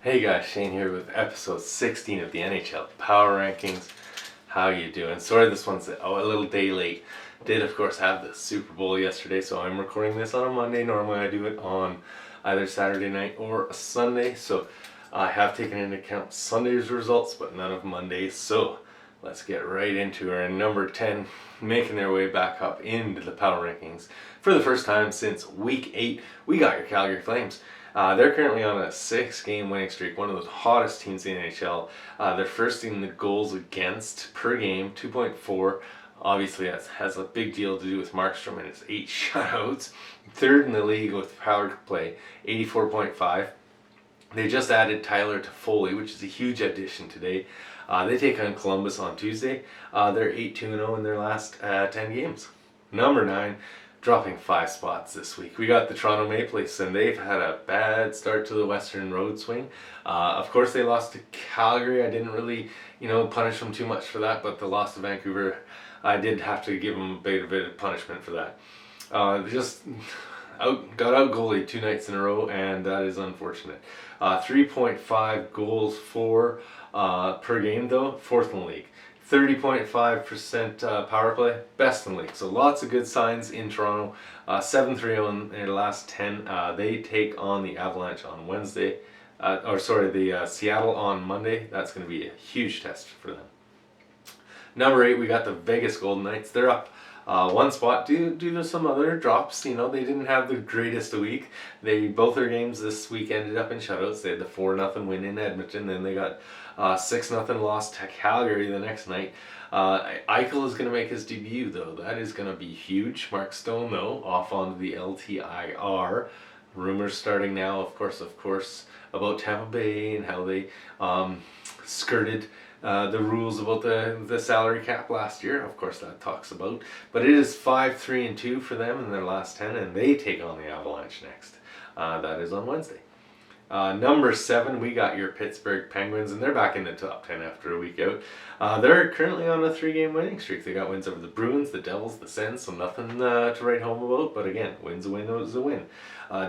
Hey guys, Shane here with episode 16 of the NHL Power Rankings. How you doing? Sorry this one's a little day late. Did of course have the Super Bowl yesterday, so I'm recording this on a Monday. Normally I do it on either Saturday night or a Sunday, so I have taken into account Sunday's results, but none of Monday's. So let's get right into our number 10, making their way back up into the Power Rankings. For the first time since week 8, we got your Calgary Flames. They're currently on a 6-game winning streak, one of the hottest teams in the NHL. They're first in the goals against per game, 2.4. Obviously, that has a big deal to do with Markstrom and his 8 shutouts. Third in the league with power play, 84.5. They just added Tyler Toffoli, which is a huge addition today. They take on Columbus on Tuesday. They're 8-2-0 in their last 10 games. Number 9, dropping 5 spots this week. We got the Toronto Maple Leafs, and they've had a bad start to the Western Road swing. Of course, they lost to Calgary. I didn't really, punish them too much for that, but the loss to Vancouver, I did have to give them a bit of punishment for that. Got out goalie 2 nights in a row, and that is unfortunate. 3.5 goals per game though, 4th in the league. 30.5% power play, best in the league. So lots of good signs in Toronto. 7-3 in their last 10. They take on the Avalanche on Wednesday. The Seattle on Monday. That's going to be a huge test for them. Number 8, we got the Vegas Golden Knights. They're up 1 spot due to some other drops. They didn't have the greatest week. Both their games this week ended up in shutouts. They had the 4-0 win in Edmonton, then they got 6-0 loss to Calgary the next night. Eichel is going to make his debut though. That is going to be huge. Mark Stone though off onto the LTIR. Rumors starting now, of course, about Tampa Bay and how they skirted the rules about the salary cap last year. Of course, that talks about. But it is 5-3-2 for them in their last 10, and they take on the Avalanche next. That is on Wednesday. Number 7, we got your Pittsburgh Penguins, and they're back in the top 10 after a week out. They're currently on a 3-game winning streak. They got wins over the Bruins, the Devils, the Sens, so nothing to write home about. But again, win's a win is a win.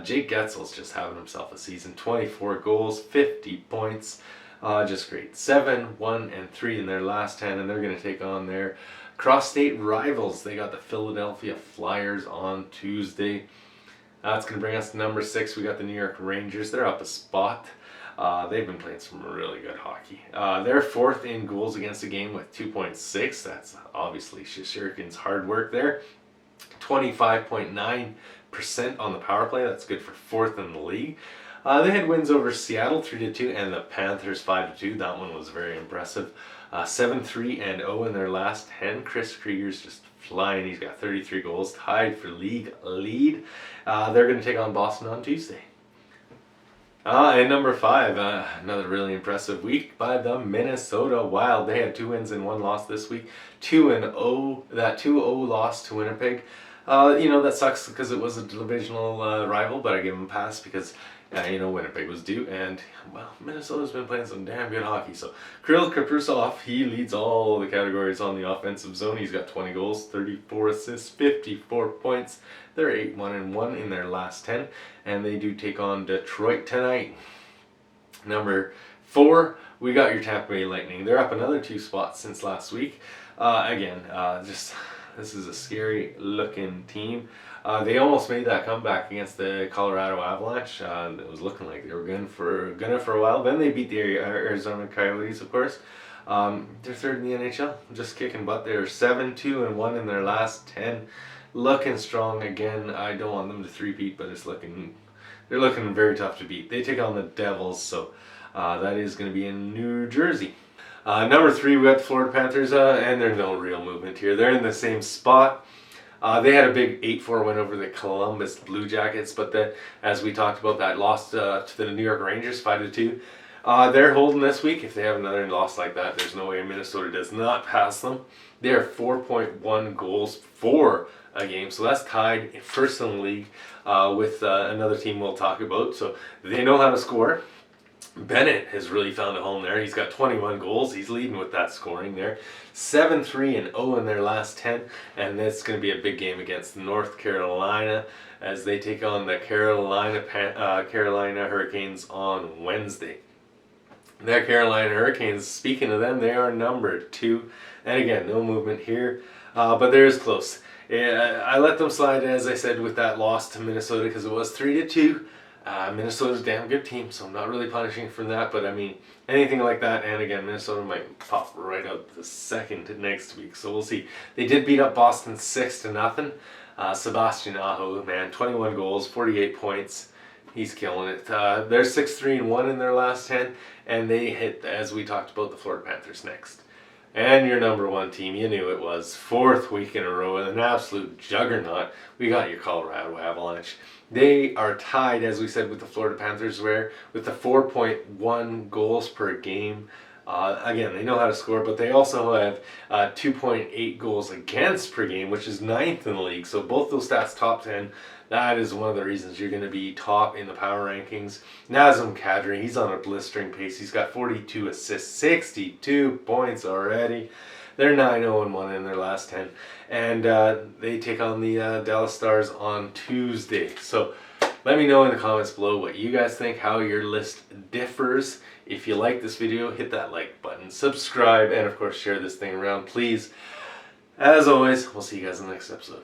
Jake Getzel's just having himself a season. 24 goals, 50 points. Just great. 7, 1, and 3 in their last 10, and they're going to take on their cross-state rivals. They got the Philadelphia Flyers on Tuesday. That's going to bring us to number 6. We got the New York Rangers. They're up a spot. They've been playing some really good hockey. They're 4th in goals against a game with 2.6. That's obviously Shesterkin's hard work there. 25.9% on the power play. That's good for 4th in the league. They had wins over Seattle 3-2 and the Panthers 5-2. That one was very impressive. 7-3-0 in their last 10. Chris Krieger's just flying. He's got 33 goals, tied for league lead. They're going to take on Boston on Tuesday. And number 5, another really impressive week by the Minnesota Wild. They had 2 wins and 1 loss this week. 2-0. That 2-0 loss to Winnipeg. That sucks because it was a divisional rival, but I give them a pass because Winnipeg was due, and Minnesota's been playing some damn good hockey. So Kirill Kaprizov, he leads all the categories on the offensive zone. He's got 20 goals, 34 assists, 54 points. They're 8-1-1 in their last 10, and they do take on Detroit tonight. Number 4, we got your Tampa Bay Lightning. They're up another 2 spots since last week. This is a scary looking team. They almost made that comeback against the Colorado Avalanche. It was looking like they were gonna for a while. Then they beat the Arizona Coyotes, of course. They're 3rd in the NHL, just kicking butt. They're 7-2-1 in their last 10. Looking strong again. I don't want them to three-peat, but they're looking very tough to beat. They take on the Devils, so that is going to be in New Jersey. Number 3, we got the Florida Panthers, and there's no real movement here. They're in the same spot. They had a big 8-4 win over the Columbus Blue Jackets, but as we talked about, that lost to the New York Rangers 5-2. They're holding this week. If they have another loss like that, there's no way Minnesota does not pass them. They are 4.1 goals for a game, so that's tied 1st in the league with another team we'll talk about. So they know how to score. Bennett has really found a home there. He's got 21 goals. He's leading with that scoring there. 7-3-0 in their last 10, and it's going to be a big game against North Carolina as they take on the Carolina Hurricanes on Wednesday. The Carolina Hurricanes, speaking of them, they are number 2. And again, no movement here, but they're as close. I let them slide, as I said, with that loss to Minnesota because it was 3-2. Minnesota's a damn good team, so I'm not really punishing for that. But I mean, anything like that, and again, Minnesota might pop right out the second next week. So we'll see. They did beat up Boston 6-0. Sebastian Aho, man, 21 goals, 48 points. He's killing it. They're 6-3-1 in their last 10, and they hit, as we talked about, the Florida Panthers next. And your number 1 team, you knew it was, 4th week in a row, an absolute juggernaut. We got your Colorado Avalanche. They are tied, as we said, with the Florida Panthers, where with the 4.1 goals per game. Again, they know how to score, but they also have 2.8 goals against per game, which is 9th in the league. So both those stats top 10. That is one of the reasons you're going to be top in the power rankings. Nazem Kadri, he's on a blistering pace. He's got 42 assists, 62 points already. They're 9-0-1 in their last 10. And they take on the Dallas Stars on Tuesday. So let me know in the comments below what you guys think, how your list differs. If you like this video, hit that like button, subscribe, and of course share this thing around, please. As always, we'll see you guys in the next episode.